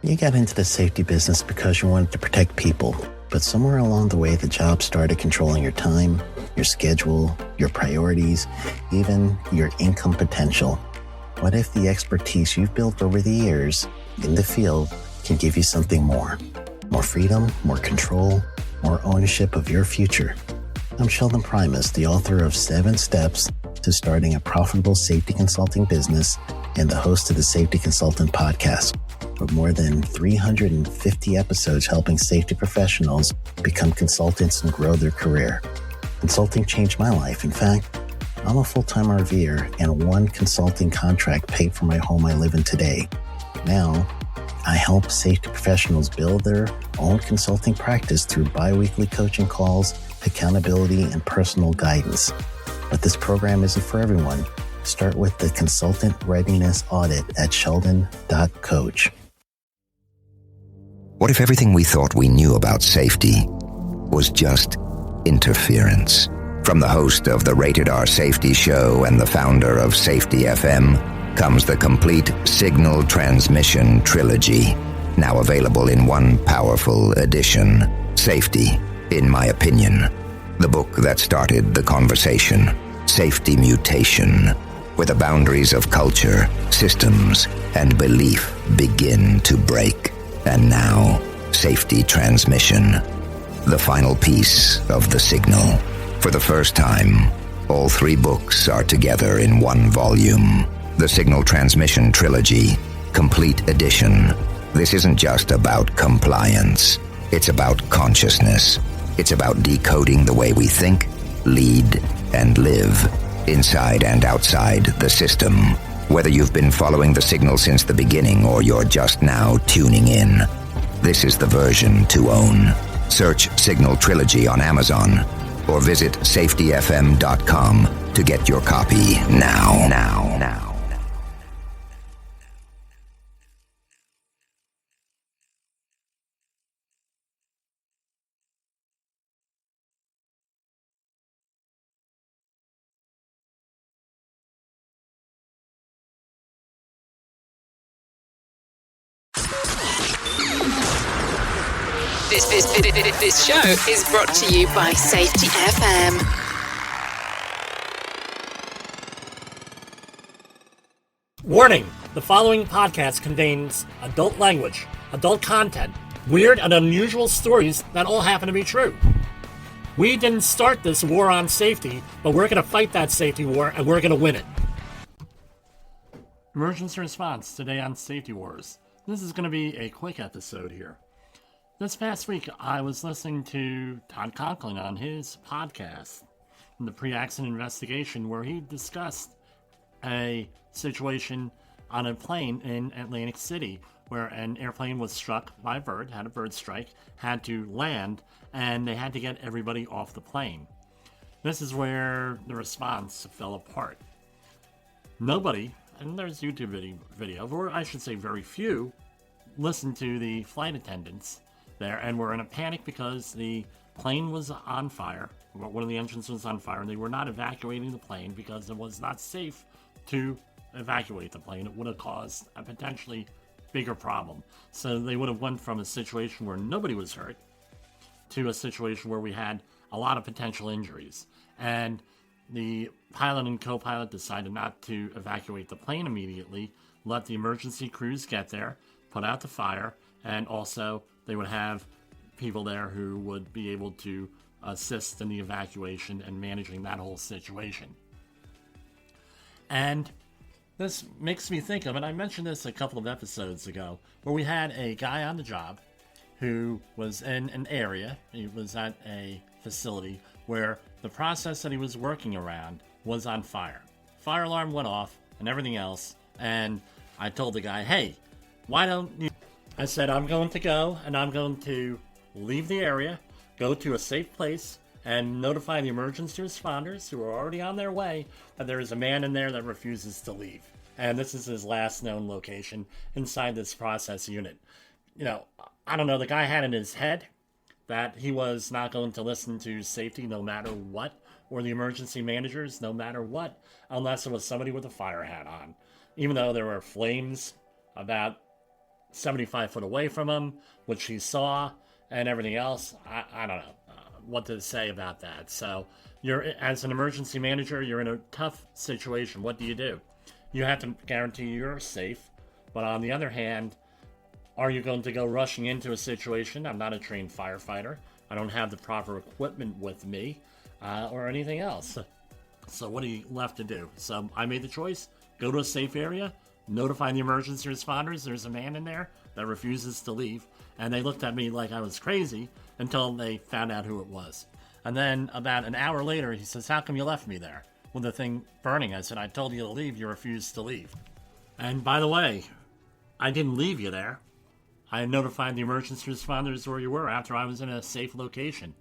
You got into the safety business because you wanted to protect people, but somewhere along the way, the job started controlling your time, your schedule, your priorities, even your income potential. What if the expertise you've built over the years in the field can give you something more? More freedom, more control, more ownership of your future. I'm Sheldon Primus, the author of 7 Steps to Starting a Profitable Safety Consulting Business and the host of the Safety Consultant Podcast, with more than 350 episodes helping safety professionals become consultants and grow their career. Consulting changed my life. In fact, I'm a full-time RVer, and one consulting contract paid for my home I live in today. Now, I help safety professionals build their own consulting practice through bi-weekly coaching calls, accountability, and personal guidance. But this program isn't for everyone. Start with the Consultant Readiness Audit at sheldon.coach. What if everything we thought we knew about safety was just interference? From the host of the Rated R Safety Show and the founder of Safety FM comes the complete Signal Transmission Trilogy, now available in one powerful edition. Safety, in my opinion, the book that started the conversation. Safety Mutation, where the boundaries of culture, systems, and belief begin to break. And now, Safety Transmission, the final piece of the signal. For the first time, all 3 books are together in one volume. The Signal Transmission Trilogy, Complete Edition. This isn't just about compliance. It's about consciousness. It's about decoding the way we think, lead, and live, inside and outside the system. Whether you've been following the signal since the beginning or you're just now tuning in, this is the version to own. Search Signal Trilogy on Amazon or visit safetyfm.com to get your copy now. This show is brought to you by Safety FM. Warning! The following podcast contains adult language, adult content, weird and unusual stories that all happen to be true. We didn't start this war on safety, but we're going to fight that safety war and we're going to win it. Emergency response today on Safety Wars. This is going to be a quick episode here. This past week, I was listening to Todd Conklin on his podcast, the Pre-Accident Investigation, where he discussed a situation on a plane in Atlantic City where an airplane was struck by a bird, had a bird strike, had to land, and they had to get everybody off the plane. This is where the response fell apart. Nobody, and there's YouTube video, or I should say very few, listened to the flight attendants there and were in a panic because the plane was on fire. One of the engines was on fire and they were not evacuating the plane because it was not safe to evacuate the plane. It would have caused a potentially bigger problem. So they would have went from a situation where nobody was hurt to a situation where we had a lot of potential injuries. And the pilot and co-pilot decided not to evacuate the plane immediately, let the emergency crews get there, put out the fire, and also they would have people there who would be able to assist in the evacuation and managing that whole situation. And this makes me think of, and I mentioned this a couple of episodes ago, where we had a guy on the job who was in an area, he was at a facility where the process that he was working around was on fire. Fire alarm went off and everything else, and I told the guy, hey, why don't you... I said, I'm going to go and I'm going to leave the area, go to a safe place, and notify the emergency responders who are already on their way that there is a man in there that refuses to leave. And this is his last known location inside this process unit. You know, I don't know, the guy had in his head that he was not going to listen to safety no matter what, or the emergency managers no matter what, unless it was somebody with a fire hat on. Even though there were flames about 75 foot away from him, which he saw, and everything else. I don't know what to say about that. So you're, as an emergency manager, you're in a tough situation. What do? You have to guarantee you're safe, but on the other hand, are you going to go rushing into a situation? I'm not a trained firefighter. I don't have the proper equipment with me, or anything else. So what are you left to do? So I made the choice, go to a safe area, notify the emergency responders there's a man in there that refuses to leave, and they looked at me like I was crazy until they found out who it was. And then about an hour later, he says, how come you left me there with the thing burning? I said, I told you to leave, you refused to leave. And by the way, I didn't leave you there. I notified the emergency responders where you were after I was in a safe location.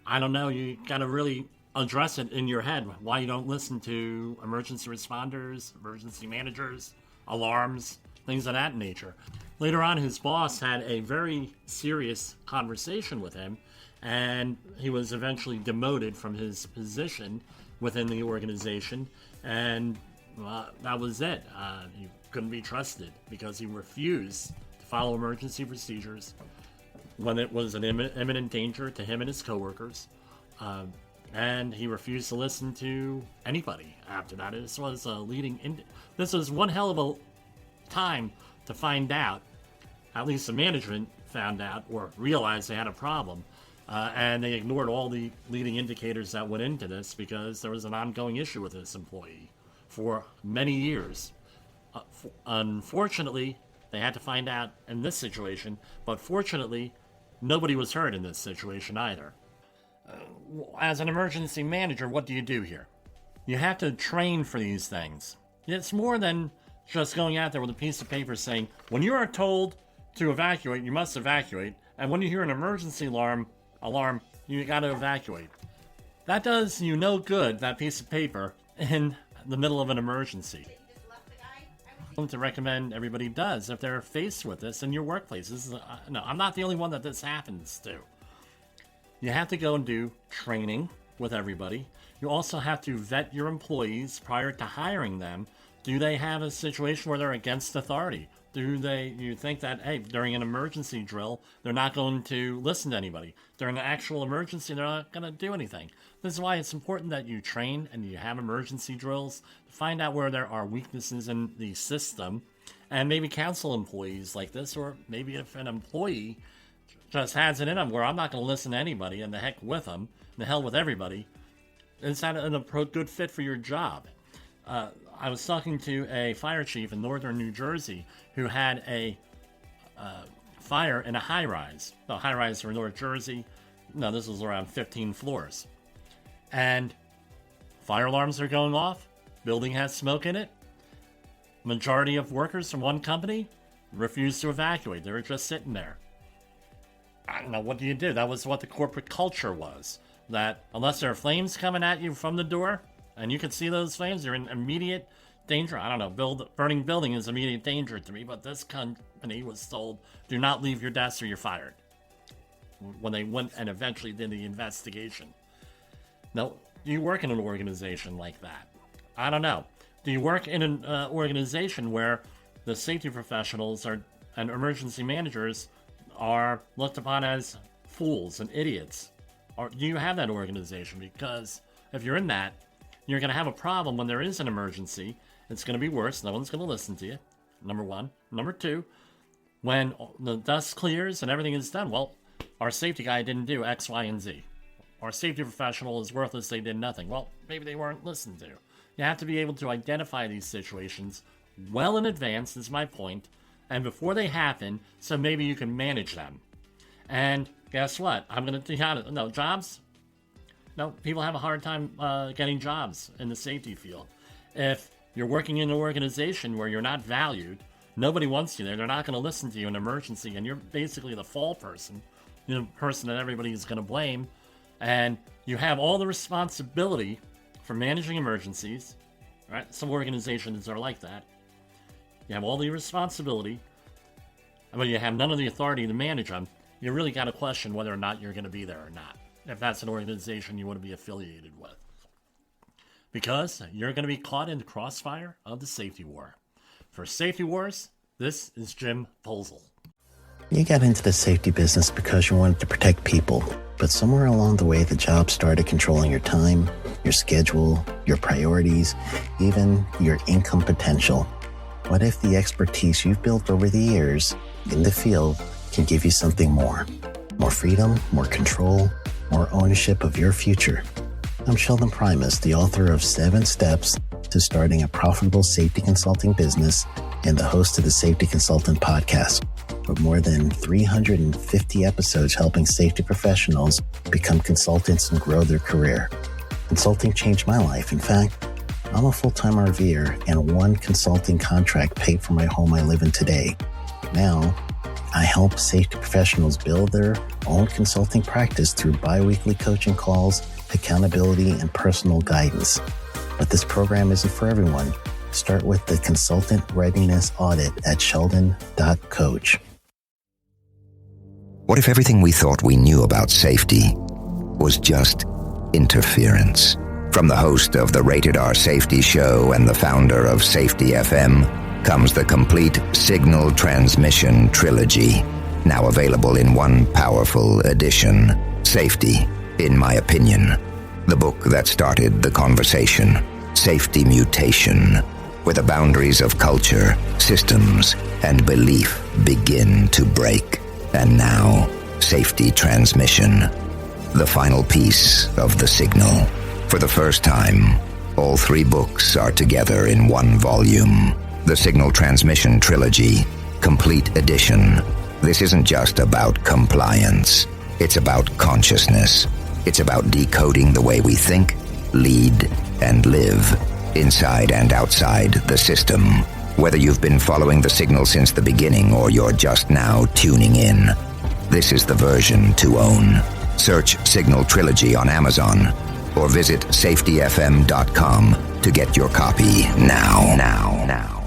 I don't know, you gotta really address it in your head why you don't listen to emergency responders, emergency managers, alarms, things of that nature. Later on, his boss had a very serious conversation with him, and he was eventually demoted from his position within the organization, and that was it. He couldn't be trusted because he refused to follow emergency procedures when it was an imminent danger to him and his coworkers. And he refused to listen to anybody after that. This was this was one hell of a time to find out, at least the management found out or realized they had a problem, and they ignored all the leading indicators that went into this because there was an ongoing issue with this employee for many years. Unfortunately, they had to find out in this situation, but fortunately, nobody was hurt in this situation either. As an emergency manager, what do you do here? You have to train for these things. It's more than just going out there with a piece of paper saying, when you are told to evacuate, you must evacuate, and when you hear an emergency alarm, you gotta evacuate. That does you no good, that piece of paper, in the middle of an emergency. To recommend everybody does if they're faced with this in your workplace. No, I'm not the only one that this happens to. You have to go and do training with everybody. You also have to vet your employees prior to hiring them. Do they have a situation where they're against authority? You think that, hey, during an emergency drill, they're not going to listen to anybody. During an actual emergency, they're not going to do anything. This is why it's important that you train and you have emergency drills to find out where there are weaknesses in the system and maybe counsel employees like this, or maybe if an employee just has it in them where I'm not going to listen to anybody and the heck with them, the hell with everybody, is that a good fit for your job? I was talking to a fire chief in northern New Jersey who had a fire in a high-rise. The high-rise for North Jersey, no, this was around 15 floors. And fire alarms are going off, building has smoke in it. Majority of workers from one company refused to evacuate. They were just sitting there. I don't know, what do you do? That was what the corporate culture was. That unless there are flames coming at you from the door, and you can see those flames, you're in immediate danger. I don't know, burning building is immediate danger to me, but this company was told, do not leave your desk or you're fired. When they went and eventually did the investigation. Now, do you work in an organization like that? I don't know. Do you work in an organization where the safety professionals and emergency managers are looked upon as fools and idiots? Or do you have that organization? Because if you're in that, you're going to have a problem when there is an emergency. It's going to be worse. No one's going to listen to you, number one. Number two, when the dust clears and everything is done, well, our safety guy didn't do X, Y, and Z. Our safety professional is worthless. They did nothing. Well, maybe they weren't listened to. You have to be able to identify these situations well in advance, is my point, and before they happen, so maybe you can manage them. And guess what? I'm going to tell you, no, jobs? No, people have a hard time getting jobs in the safety field. If you're working in an organization where you're not valued, nobody wants you there, they're not going to listen to you in an emergency, and you're basically the fall person, the person that everybody is going to blame, and you have all the responsibility for managing emergencies, right? Some organizations are like that. You have all the responsibility, but you have none of the authority to manage them. You really got to question whether or not you're going to be there or not, if that's an organization you want to be affiliated with. Because you're going to be caught in the crossfire of the safety war. For safety wars, This is Jim Posel. You got into the safety business because you wanted to protect people, but somewhere along the way, the job started controlling your time, your schedule, your priorities, even your income potential. What if the expertise you've built over the years in the field can give you something more? More freedom, more control, more ownership of your future. I'm Sheldon Primus, the author of 7 Steps to Starting a Profitable Safety Consulting Business and the host of the Safety Consultant Podcast, with more than 350 episodes helping safety professionals become consultants and grow their career. Consulting changed my life. In fact, I'm a full-time RVer, and one consulting contract paid for my home I live in today. Now, I help safety professionals build their own consulting practice through bi-weekly coaching calls, accountability, and personal guidance. But this program isn't for everyone. Start with the Consultant Readiness Audit at sheldon.coach. What if everything we thought we knew about safety was just interference? From the host of the Rated R Safety Show and the founder of Safety FM comes the complete Signal Transmission Trilogy, now available in one powerful edition. Safety, in my opinion, the book that started the conversation. Safety Mutation, where the boundaries of culture, systems, and belief begin to break. And now, Safety Transmission, the final piece of the signal. For the first time, all 3 books are together in one volume. The Signal Transmission Trilogy, Complete Edition. This isn't just about compliance. It's about consciousness. It's about decoding the way we think, lead, and live, inside and outside the system. Whether you've been following the signal since the beginning or you're just now tuning in, this is the version to own. Search Signal Trilogy on Amazon or visit safetyfm.com to get your copy now.